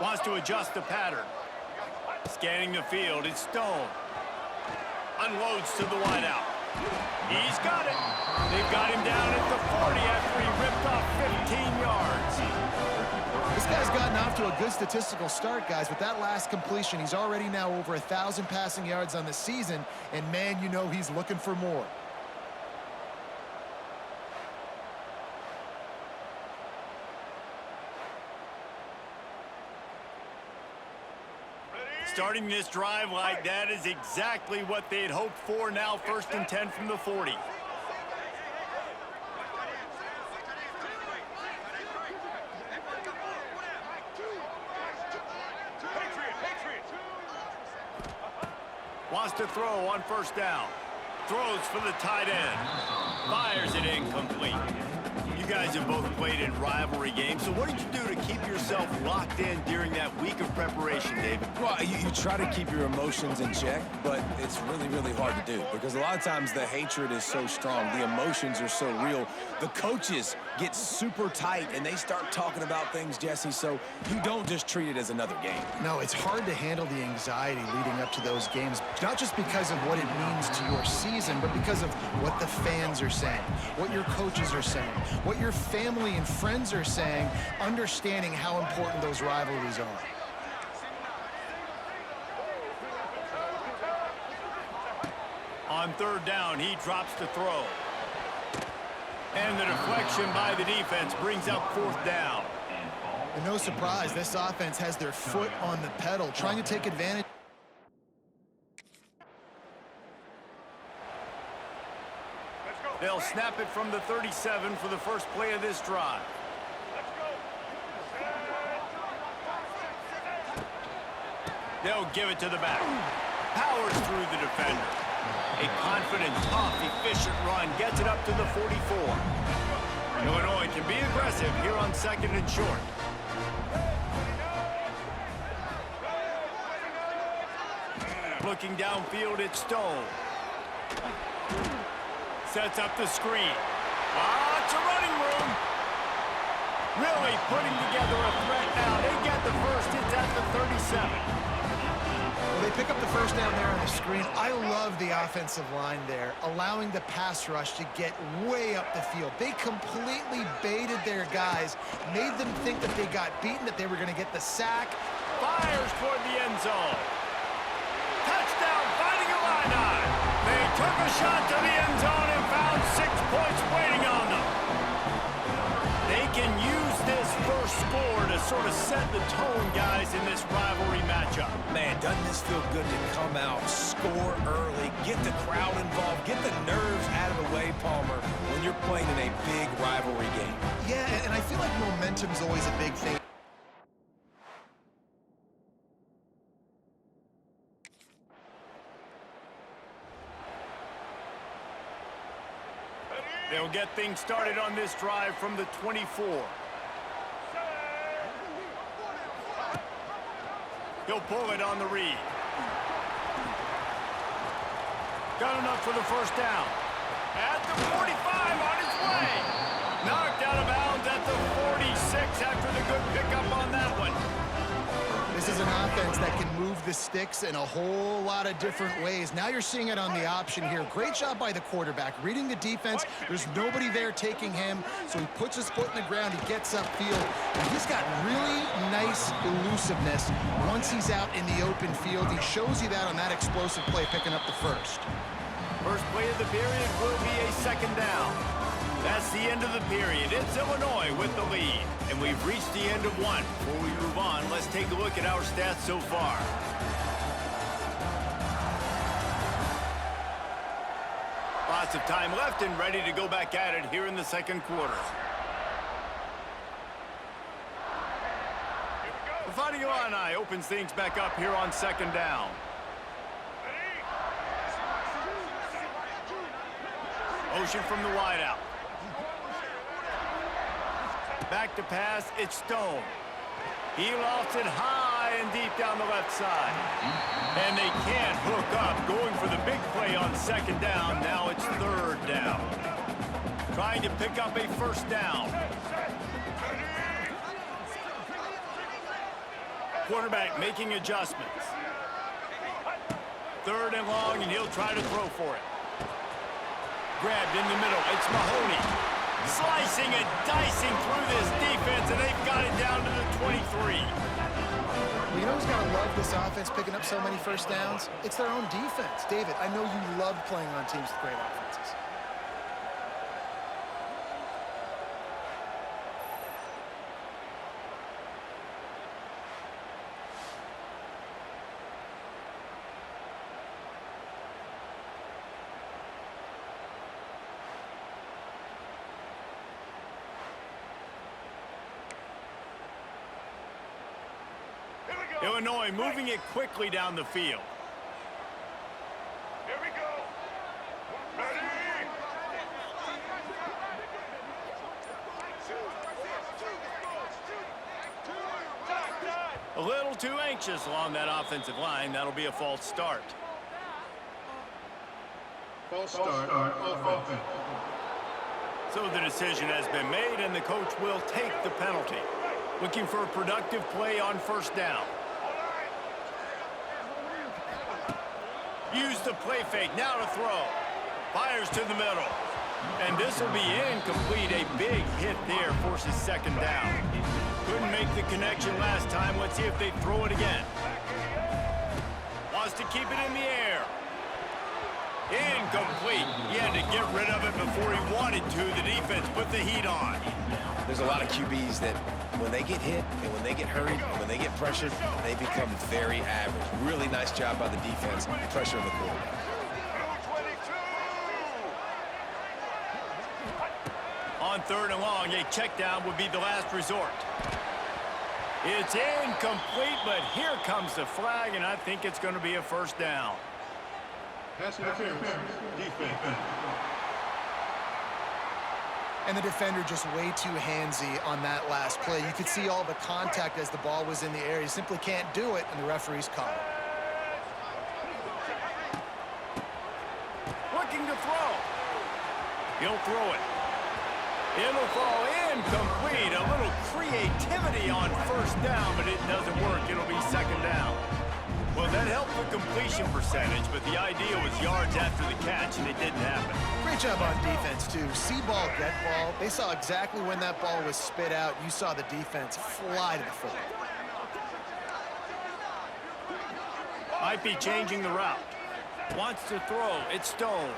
Wants to adjust the pattern. Scanning the field, it's Stone. Unloads to the wideout. He's got it. They've got him down at the 40 after he ripped off 15 yards. This guy's gotten off to a good statistical start, guys. With that last completion, he's already now over 1,000 passing yards on the season, and man, you know he's looking for more. Starting this drive like that is exactly what they had hoped for. Now 1st and 10 from the 40. Wants to throw on 1st down. Throws for the tight end. Fires it incomplete. You guys have both played in rivalry games, so what did you do to keep yourself locked in during that week of preparation, David? Well, you try to keep your emotions in check, but it's really, really hard to do because a lot of times the hatred is so strong. The emotions are so real. The coaches get super tight, and they start talking about things, Jesse, so you don't just treat it as another game. No, it's hard to handle the anxiety leading up to those games, not just because of what it means to your season, but because of what the fans are saying, what your coaches are saying, what your family and friends are saying, understanding how important those rivalries are. On 3rd down, he drops the throw. And the deflection by the defense brings up 4th down. And no surprise, this offense has their foot on the pedal, trying to take advantage. They'll snap it from the 37 for the first play of this drive. They'll give it to the back. Powers through the defender. A confident, tough, efficient run gets it up to the 44. Illinois can be aggressive here on 2nd and short. Looking downfield, it's Stone. Sets up the screen. Lots of running room. Really putting together a threat now. They get the first. It's at the 37. Well, they pick up the first down there on the screen. I love the offensive line there, allowing the pass rush to get way up the field. They completely baited their guys, made them think that they got beaten, that they were going to get the sack. Fires toward the end zone. Touchdown, Fighting Illini. They took a shot to the end zone and found 6 points waiting on them. They can use this first score to sort of set the tone, guys, in this rivalry matchup. Man, doesn't this feel good to come out, score early, get the crowd involved, get the nerves out of the way, Palmer, when you're playing in a big rivalry game? Yeah, and I feel like momentum's always a big thing. They'll get things started on this drive from the 24. He'll pull it on the read. Got enough for the first down. At the 45 on his way. Knocked out of bounds at the 46 after the good pickup on that one. This is an offense that can move the sticks in a whole lot of different ways. Now you're seeing it on the option here. Great job by the quarterback. Reading the defense, there's nobody there taking him, so he puts his foot in the ground, he gets upfield, and he's got really nice elusiveness once he's out in the open field. He shows you that on that explosive play, picking up the first. First play of the period will be a 2nd down. That's the end of the period. It's Illinois with the lead. And we've reached the end of one. Before we move on, let's take a look at our stats so far. Lots of time left and ready to go back at it here in the 2nd quarter. The Fighting Illini opens things back up here on 2nd down. Motion from the wideout. Back to pass, it's Stone. He lofts it high and deep down the left side. And they can't hook up, going for the big play on 2nd down. Now it's 3rd down. Trying to pick up a first down. Quarterback making adjustments. 3rd and long, and he'll try to throw for it. Grabbed in the middle. It's Mahoney. Slicing and dicing through this defense, and they've got it down to the 23. Well, you know who's got to love this offense picking up so many first downs? It's their own defense. David, I know you love playing on teams with great offenses. Illinois moving it quickly down the field. Here we go. Ready? A little too anxious along that offensive line. That'll be a false start. False start on offense. So the decision has been made, and the coach will take the penalty. Looking for a productive play on 1st down. Use the play fake, now to throw. Fires to the middle. And this will be incomplete. A big hit there, forces 2nd down. Couldn't make the connection last time. Let's see if they throw it again. Wants to keep it in the air. Incomplete. He had to get rid of it before he wanted to. The defense put the heat on. There's a lot of QBs that when they get hit and when they get hurried and when they get pressured, they become very average. Really nice job by the defense, pressuring the quarterback. On 3rd and long, a check down would be the last resort. It's incomplete, but here comes the flag, and I think it's going to be a 1st down. Pass interference. Defense. And the defender just way too handsy on that last play. You could see all the contact as the ball was in the air. He simply can't do it, and the referee's caught it. Looking to throw. He'll throw it. It'll fall incomplete. A little creativity on 1st down, but it doesn't work. It'll be 2nd down. Well, that helped the completion percentage, but the idea was yards after the catch, and it didn't happen. Great job on defense, too. See ball, get ball. They saw exactly when that ball was spit out. You saw the defense fly to the football. Might be changing the route. Wants to throw. It's Stone.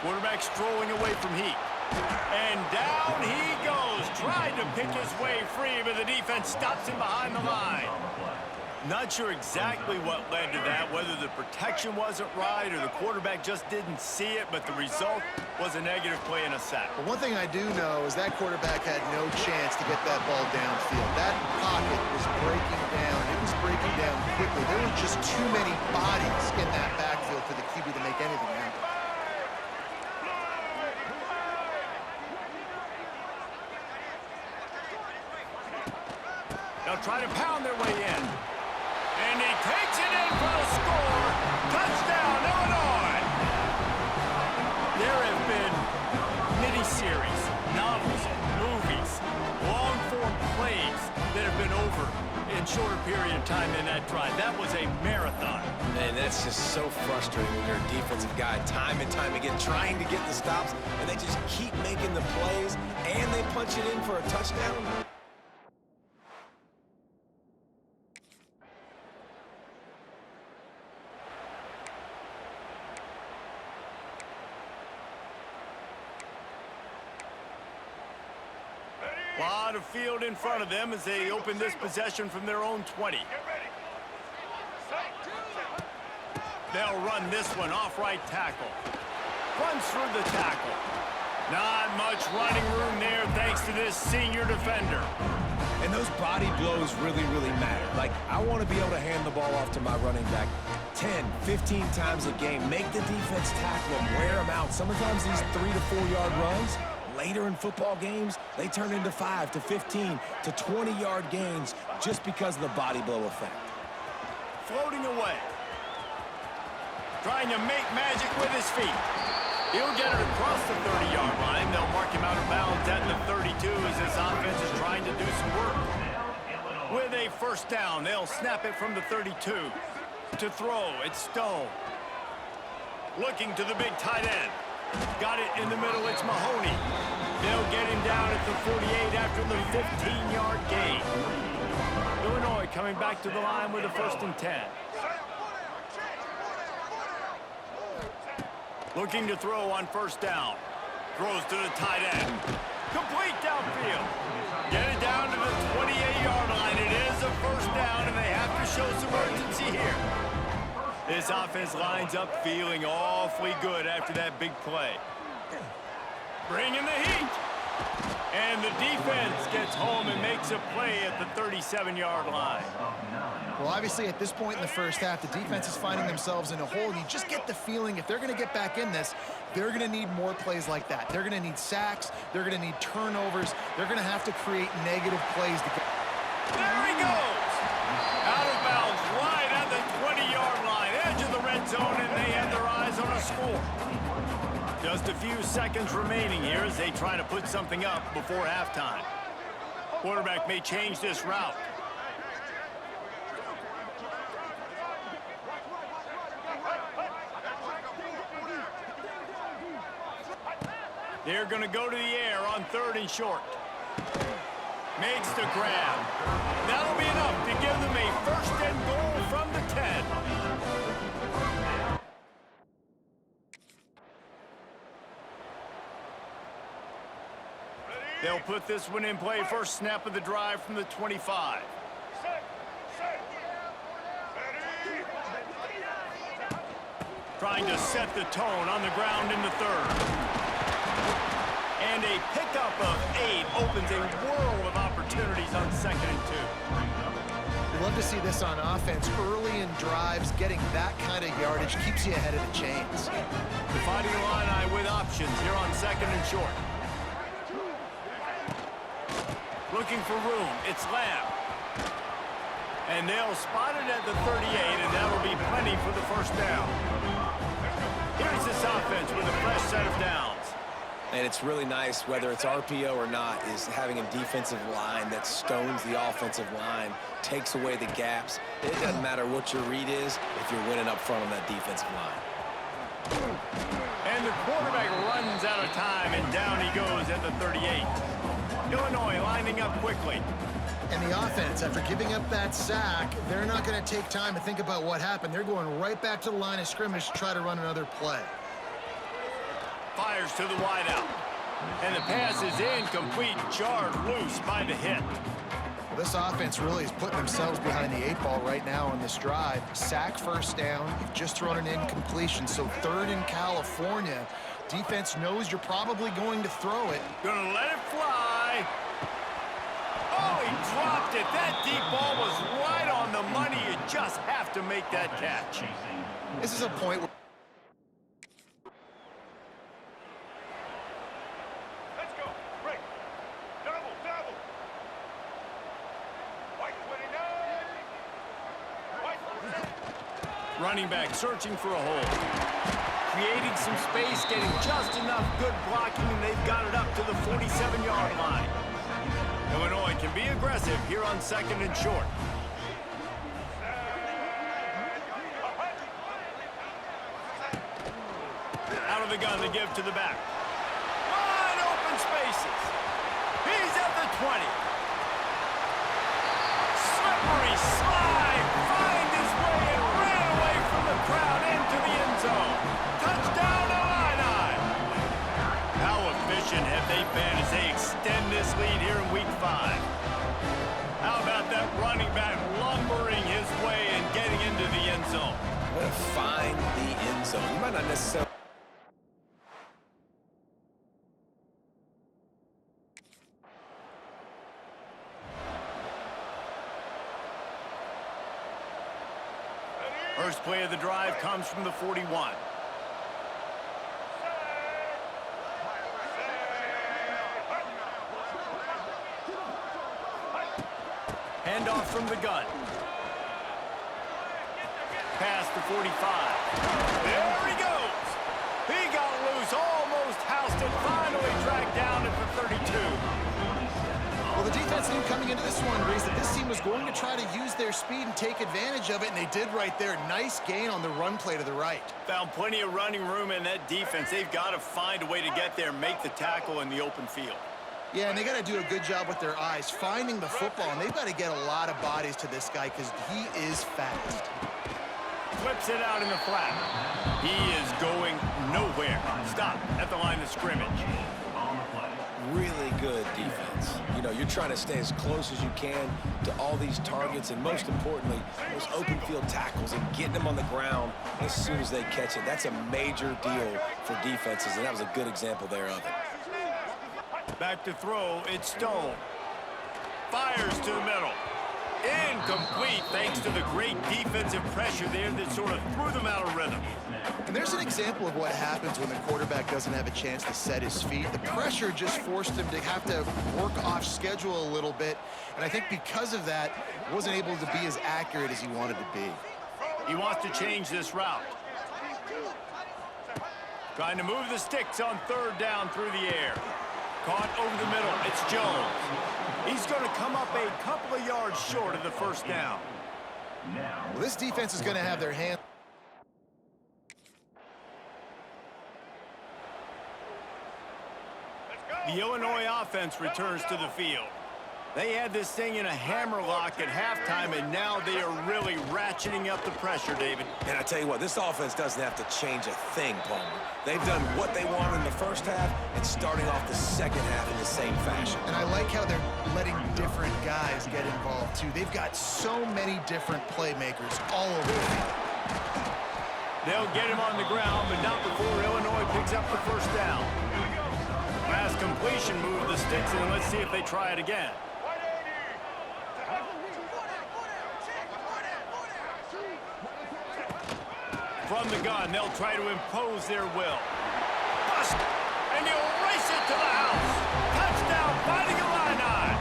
Quarterback strolling away from heat. And down he goes. Tried to pick his way free, but the defense stops him behind the line. Not sure exactly what led to that, whether the protection wasn't right or the quarterback just didn't see it, but the result was a negative play and a sack. But one thing I do know is that quarterback had no chance to get that ball downfield. That pocket was breaking down. It was breaking down quickly. There were just too many bodies in that backfield for the QB to make anything happen. They'll try to pound their way in. And he takes it in for the score. Touchdown, Illinois! There have been miniseries, novels, movies, long-form plays that have been over in shorter period of time than that drive. That was a marathon. And that's just so frustrating when you're a defensive guy time and time again trying to get the stops, and they just keep making the plays, and they punch it in for a touchdown. A lot of field in front of them as they open this possession from their own 20. They'll run this one off right tackle. Runs through the tackle. Not much running room there thanks to this senior defender. And those body blows really, really matter. Like, I want to be able to hand the ball off to my running back 10, 15 times a game. Make the defense tackle them, wear them out. Sometimes these 3 to 4 yard runs, later in football games, they turn into 5 to 15 to 20 yard gains just because of the body blow effect. Floating away. Trying to make magic with his feet. He'll get it across the 30-yard line. They'll mark him out of bounds at the 32 as this offense is trying to do some work. With a first down. They'll snap it from the 32. To throw, it's Stone. Looking to the big tight end. Got it in the middle, it's Mahoney. They'll get him down at the 48 after the 15-yard gain. Illinois coming back to the line with a 1st and 10. Looking to throw on first down. Throws to the tight end. Complete downfield. Get it down to the 28-yard line. It is a first down, and they have to show some urgency here. This offense lines up feeling awfully good after that big play. Bringing the heat. And the defense gets home and makes a play at the 37-yard line. Well, obviously, at this point in the first half, the defense is finding themselves in a hole, and you just get the feeling if they're going to get back in this, they're going to need more plays like that. They're going to need sacks. They're going to need turnovers. They're going to have to create negative plays to get. There he goes! Out of bounds, right at the 20-yard line, edge of the red zone, and they have their eyes on a score. Just a few seconds remaining here as they try to put something up before halftime. Quarterback may change this route. They're going to go to the air on 3rd and short. Makes the grab. That'll be enough to give them a 1st and goal from the 10. They'll put this one in play. First snap of the drive from the 25. Trying to set the tone on the ground in the 3rd. And a pickup of 8 opens a world of opportunities on 2nd and 2. We love to see this on offense. Early in drives, getting that kind of yardage keeps you ahead of the chains. The Fighting Illini with options here on 2nd and short. Looking for room, it's Lamb. And they'll spot it at the 38, and that'll be plenty for the 1st down. Here's this offense with a fresh set of downs. And it's really nice, whether it's RPO or not, is having a defensive line that stones the offensive line, takes away the gaps. It doesn't matter what your read is if you're winning up front on that defensive line. And the quarterback runs out of time, and down he goes at the 38. Illinois lining up quickly. And the offense, after giving up that sack, they're not going to take time to think about what happened. They're going right back to the line of scrimmage to try to run another play. Fires to the wideout. And the pass is incomplete, jarred loose by the hit. Well, this offense really is putting themselves behind the 8 ball right now on this drive. Sack, 1st down. You've just thrown an incompletion, so 3rd in California. Defense knows you're probably going to throw it. Gonna let it fly. Oh, he dropped it. That deep ball was right on the money. You just have to make that catch. This is a point where running back searching for a hole. Creating some space, getting just enough good blocking, and they've got it up to the 47-yard line. Illinois can be aggressive here on 2nd and short. Out of the gun to give to the back. Wide open spaces. He's at the 20. Slippery slide. Find his way and ran away from the crowd into the end zone. Touchdown, Illini. How efficient have they been as they extend this lead here in week 5? How about that running back lumbering his way and getting into the end zone? Way to find the end zone. You might not necessarily. First play of the drive comes from the 41. Handoff from the gun. Past the 45. There he goes. He got loose, almost housed it, finally tracked down at the 32. well, the defense defense knew coming into this one, Reese, that this team was going to try to use their speed and take advantage of it, and they did right there. Nice gain on the run play to the right. Found plenty of running room in that defense. They've got to find a way to get there and make the tackle in the open field. Yeah, and they got to do a good job with their eyes, finding the football, and they've got to get a lot of bodies to this guy because he is fast. Flips it out in the flat. He is going nowhere. Stop at the line of scrimmage. Really good defense. You know, you're trying to stay as close as you can to all these targets, and most importantly, those open field tackles and getting them on the ground as soon as they catch it. That's a major deal for defenses, and that was a good example there of it. Back to throw, it's Stone. Fires to the middle. Incomplete thanks to the great defensive pressure there that sort of threw them out of rhythm. And there's an example of what happens when the quarterback doesn't have a chance to set his feet. The pressure just forced him to have to work off schedule a little bit. And I think because of that, wasn't able to be as accurate as he wanted to be. He wants to change this route. Trying to move the sticks on third down through the air. Caught over the middle. It's Jones. He's going to come up a couple of yards short of the first down. Well, this defense is going to have their hand. The Illinois offense returns to the field. They had this thing in a hammerlock at halftime, and now they are really ratcheting up the pressure, David. And I tell you what, this offense doesn't have to change a thing, Palmer. They've done what they wanted in the first half and starting off the second half in the same fashion. And I like how they're letting different guys get involved, too. They've got so many different playmakers all over the field. They'll get him on the ground, but not before Illinois picks up the first down. Last completion moved the sticks, and let's see if they try it again. From the gun, they'll try to impose their will. Bust, and he'll race it to the house. Touchdown, Fighting Illini.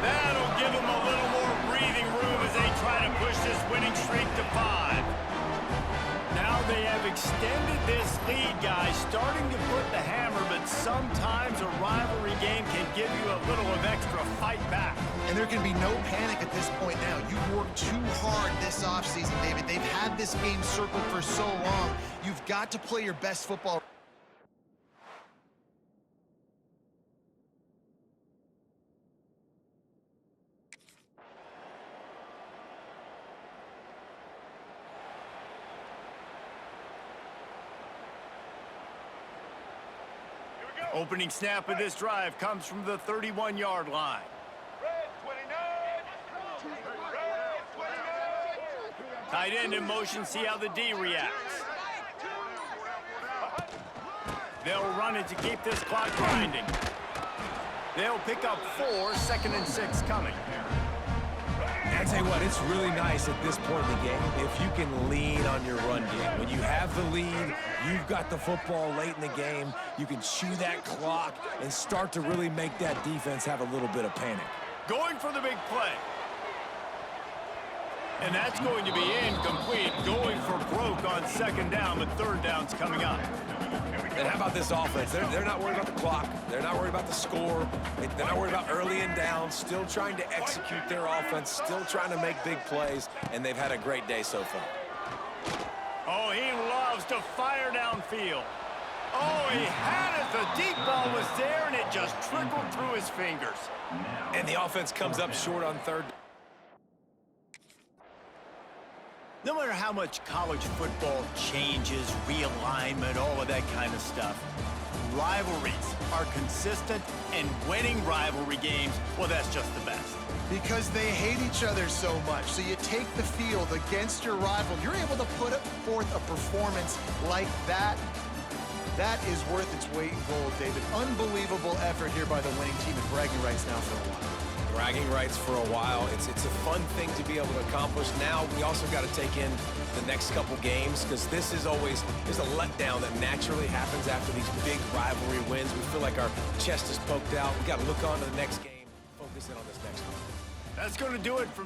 That'll give them a little more breathing room as they try to push this winning streak to 5. Now they have extended this lead, guys, starting to put the hammer, but sometimes a rivalry game can give you a little of extra fight back. And there can be no panic at this point now. You've worked too hard this offseason, David. They've had this game circled for so long. You've got to play your best football. Opening snap of this drive comes from the 31-yard line. Tight end in motion, see how the D reacts. They'll run it to keep this clock grinding. They'll pick up 4, 2nd and 6 coming. And I tell you what, it's really nice at this point in the game if you can lean on your run game. When you have the lead, you've got the football late in the game, you can chew that clock and start to really make that defense have a little bit of panic. Going for the big play. And that's going to be incomplete. Going for broke on 2nd down, but 3rd down's coming up. And how about this offense? They're not worried about the clock. They're not worried about the score. They're not worried about early and down. Still trying to execute their offense. Still trying to make big plays. And they've had a great day so far. Oh, he loves to fire downfield. Oh, he had it. The deep ball was there, and it just trickled through his fingers. And the offense comes up short on 3rd. No matter how much college football changes, realignment, all of that kind of stuff, rivalries are consistent, and winning rivalry games, well, that's just the best. Because they hate each other so much. So you take the field against your rival. You're able to put forth a performance like that. That is worth its weight in gold, David. Unbelievable effort here by the winning team, and bragging rights now for a while. Bragging rights for a while. It's a fun thing to be able to accomplish. Now we also got to take in the next couple games because this is always there's a letdown that naturally happens after these big rivalry wins. We feel like our chest is poked out. We got to look on to the next game, focus in on this next one. That's going to do it from here.